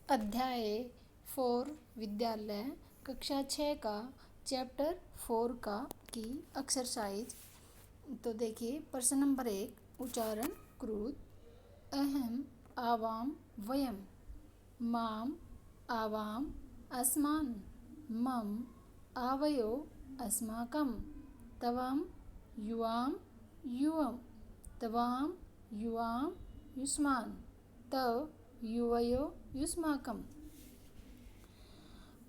अध्याय 4 विद्यालय कक्षा 6 का चैप्टर 4 का की एक्सरसाइज। तो देखिए प्रश्न नंबर 1 उच्चारण कृत। अहम आवाम वयम माम आवाम अस्मान् मम आवयो अस्माकं तवम युवाम युवम तवाम युवाम युष्मान् तव युवयो युष्माकम्।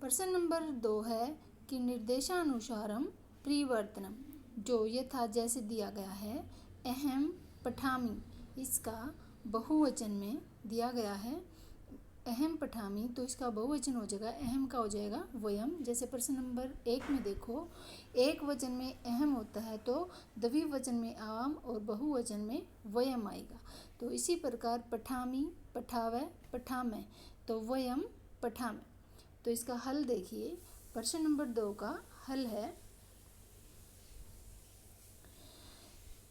प्रश्न नंबर 2 है कि निर्देशानुसारम परिवर्तनम, जो यथा जैसे दिया गया है। अहम पठामी, इसका बहुवचन में दिया गया है। अहम पठामी, तो इसका बहुवचन हो जाएगा, अहम का हो जाएगा वयम। जैसे प्रश्न नंबर 1 में देखो, एक वचन में अहम होता है तो द्विवचन में आवाम और बहुवचन में वयम आएगा। तो इसी प्रकार पठामी पठावे पठामे, तो वयम पठामे। तो इसका हल देखिए, प्रश्न नंबर 2 का हल है।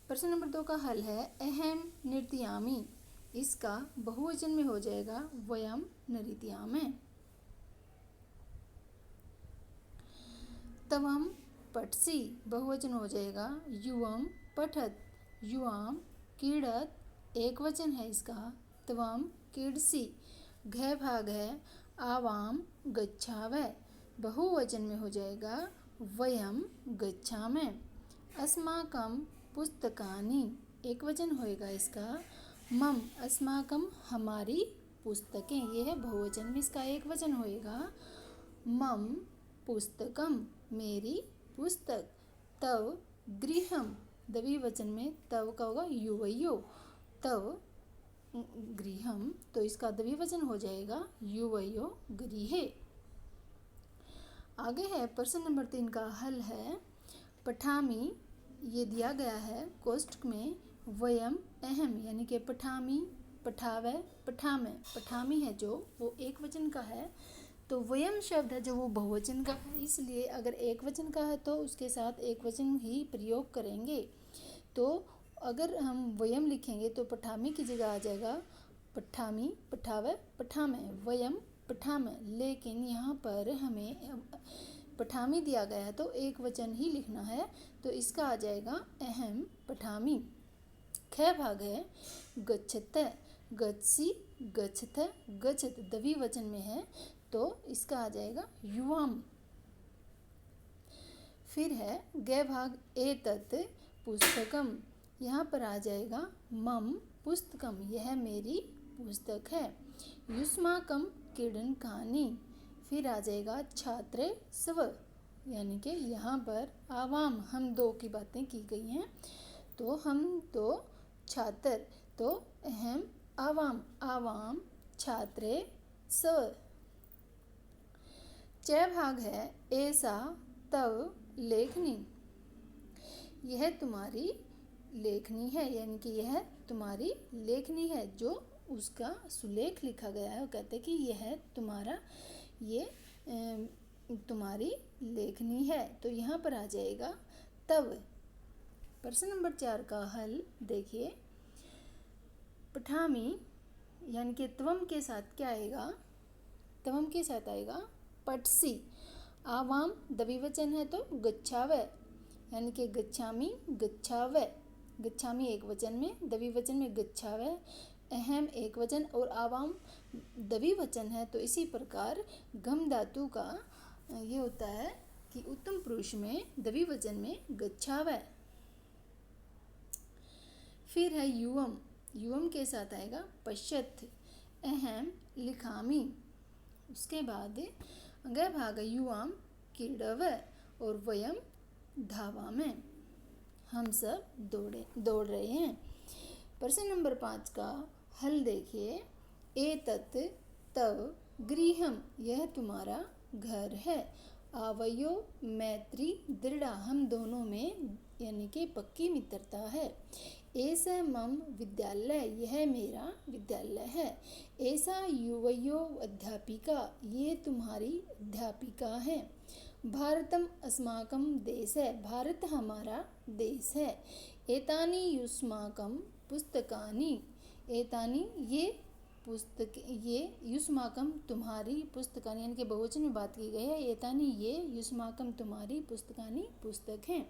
प्रश्न नंबर 2 का हल है अहम नृत्यामी, इसका बहुवचन में हो जाएगा वयम नृत्यामे। तवम पठसी, बहुवचन हो जाएगा युवम पठत युवाम क्रीडत, एक वचन है इसका तवम क्रीडसी। घ भाग है आवाम गच्छावै, बहुवचन में हो जाएगा वयम गच्छामः। अस्माकं पुस्तकानि, एक वचन होएगा इसका मम अस्माकं हमारी पुस्तकें, यह है बहुवचन में इसका एक वचन होएगा मम पुस्तकम मेरी पुस्तक। तव गृहम, द्विवचन में तव का होगा युवयो तव गृहम, तो इसका द्विवचन हो जाएगा युवयो गृहे। आगे है प्रश्न नंबर 3 का हल है पठामी, ये दिया गया है कोष्ठक में वयम अहम, यानी कि पठामी पठावे पठामे। पठामी है जो वो एक वचन का है, तो वयम शब्द है जो वो बहुवचन का है, इसलिए अगर एक वचन का है तो उसके साथ एक वचन ही प्रयोग करेंगे। तो अगर हम वयम लिखेंगे तो पठामी की जगह आ जाएगा पठामी पठावे पठामे, वयम पठामे। लेकिन यहाँ पर हमें पठामी दिया गया है तो एक वचन ही लिखना है, तो इसका आ जाएगा अहम पठामी। ख भाग है गच्छत, गच्छसी गच्छत गच्छत, द्विवचन में है तो इसका आ जाएगा युवाम। फिर है ग भाग एतत् पुस्तकम, यहाँ पर आ जाएगा मम पुस्तकम, यह मेरी पुस्तक है। युष्माकम क्रीडनकानि, फिर आ जाएगा छात्र स्व, यानी कि यहाँ पर आवाम हम दो की बातें की गई हैं, तो हम दो छात्र, तो अहम आवाम आवाम छात्रे स। च भाग है ऐसा तव लेखनी, यह तुम्हारी लेखनी है, यानी कि यह तुम्हारी लेखनी है, जो उसका सुलेख लिखा गया है। वो कहते हैं कि यह तुम्हारा ये तुम्हारी लेखनी है, तो यहाँ पर आ जाएगा तव। प्रश्न नंबर 4 का हल देखिए, पठामी यानी कि त्वम के साथ क्या आएगा, त्वम के साथ आएगा पठसी। आवाम द्विवचन है तो गच्छावै, यानी कि गच्छामी गच्छावै, गच्छामी एक वचन में, द्विवचन में गच्छावै। अहम एक वचन और आवाम द्विवचन है, तो इसी प्रकार गम धातु का ये होता है कि उत्तम पुरुष में द्विवचन में गच्छावै। फिर है युवम, युवम के साथ आएगा पश्यत। अहम लिखामी, उसके बाद अगला भाग युवाम क्रीडव और वयम धावामः, हम सब दौड़ रहे हैं। प्रश्न नंबर 5 का हल देखिए, एतत् तव गृहम, यह तुम्हारा घर है। आवयो मैत्री दृढ़ा, हम दोनों में यानी कि पक्की मित्रता है। ऐसा मम विद्यालय, यह मेरा विद्यालय है। ऐसा युवयो अध्यापिका, ये तुम्हारी अध्यापिका है। भारतम अस्माकं देश है, भारत हमारा देश है। एतानि युष्माकं पुस्तकानि, एतानि ये पुस्तक, ये युष्माकम तुम्हारी पुस्तकानि, यानी कि बहुवचन में बात की गई है। एतानि ये युष्माकम तुम्हारी पुस्तकानि पुस्तक हैं।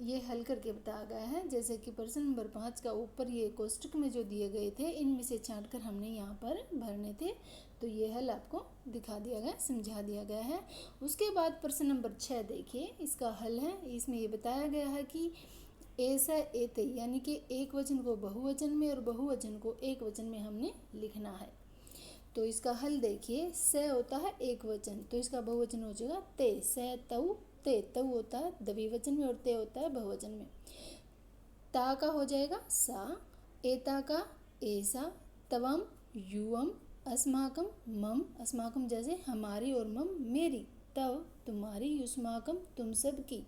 ये हल करके बताया गया है। जैसे कि प्रश्न नंबर 5 का ऊपर ये कोष्टक में जो दिए गए थे, इनमें से छांटकर हमने यहाँ पर भरने थे, तो ये हल आपको दिखा दिया गया, समझा दिया गया है। उसके बाद प्रश्न नंबर 6 देखिए, इसका हल है। इसमें ये बताया गया है कि ऐसा एते, यानी कि एक वचन को बहुवचन में और बहुवचन को एक वचन में हमने लिखना है। तो इसका हल देखिए, से होता है एक वचन, तो इसका बहुवचन हो जाएगा ते, से तऊ ते। तऊ होता है द्विवचन में और ते होता है बहुवचन में। ता का हो जाएगा सा, एता का ऐसा, तवम युवम, अस्माकम मम, अस्माकम जैसे हमारी और मम मेरी, तव तुम्हारी, युष्माकम तुम सब की,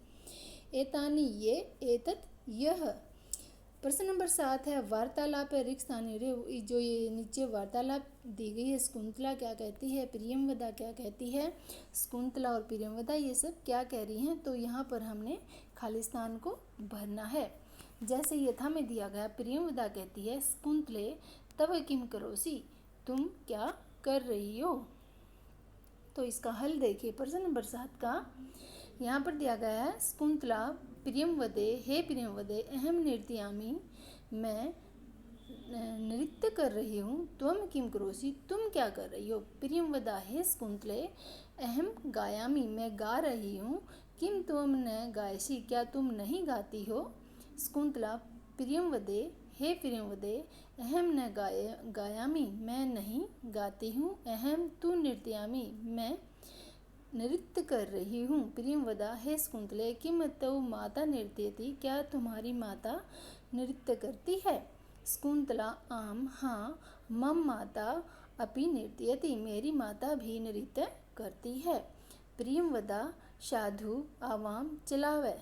एतानि ये, एतत यह। प्रश्न नंबर 7 है वार्तालाप है रिक्त स्थानीय रे। जो ये नीचे वार्तालाप दी गई है, शकुंतला क्या कहती है, प्रियमवदा क्या कहती है, शकुंतला और प्रियमवदा ये सब क्या कह रही हैं, तो यहाँ पर हमने खाली स्थान को भरना है। जैसे यथा में दिया गया, प्रियमवदा कहती है शकुंतले तव किम करोसी, तुम क्या कर रही हो। तो इसका हल देखिए, प्रश्न नंबर 7 का यहाँ पर दिया गया है, शकुंतला प्रियमवदे, हे प्रियमवदे अहम नृत्यामि, मैं नृत्य कर रही हूँ, त्वम किम करोसी, तुम क्या कर रही हो। प्रियमवदा, हे शकुंतले, अहम गायामि, मैं गा रही हूँ, किम त्वम न गायसी, क्या तुम नहीं गाती हो। शकुंतला प्रियमवदे, हे प्रियमवदे अहम न गायामि, मैं नहीं गाती हूँ, अहम तु नृत्यामि, मैं नृत्य कर रही हूँ। प्रियमवदा, हे शकुंतले, किम तव माता नृत्यति, क्या तुम्हारी माता नृत्य करती है। शकुंतला, आम हाँ, मम माता अपि नृत्यति, मेरी माता भी नृत्य करती है। प्रियमवदा, साधु आवाम चलावे।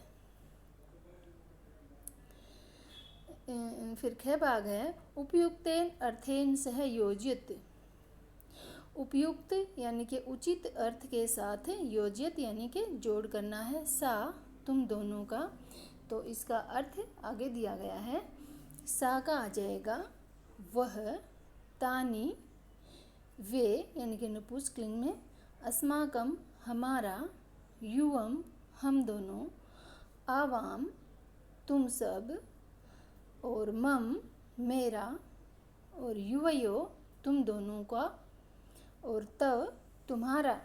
फिर ख भाग है, उपयुक्तेन अर्थेन सह योजित। उपयुक्त यानी कि उचित अर्थ के साथ योजित यानी कि जोड़ करना है। सा तुम दोनों का, तो इसका अर्थ आगे दिया गया है। सा का आ जाएगा वह, तानी वे यानी कि नपुंसकलिंग में, अस्माकम हमारा, युवम हम दोनों, आवाम तुम सब, और मम मेरा, और युवयो तुम दोनों का, और तव तुम्हारा।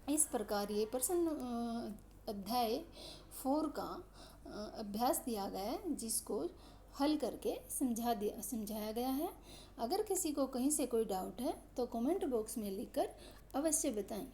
इस प्रकार ये प्रश्न अध्याय 4 का अभ्यास दिया गया है, जिसको हल करके समझाया गया है। अगर किसी को कहीं से कोई डाउट है तो कमेंट बॉक्स में लिखकर अवश्य बताएं।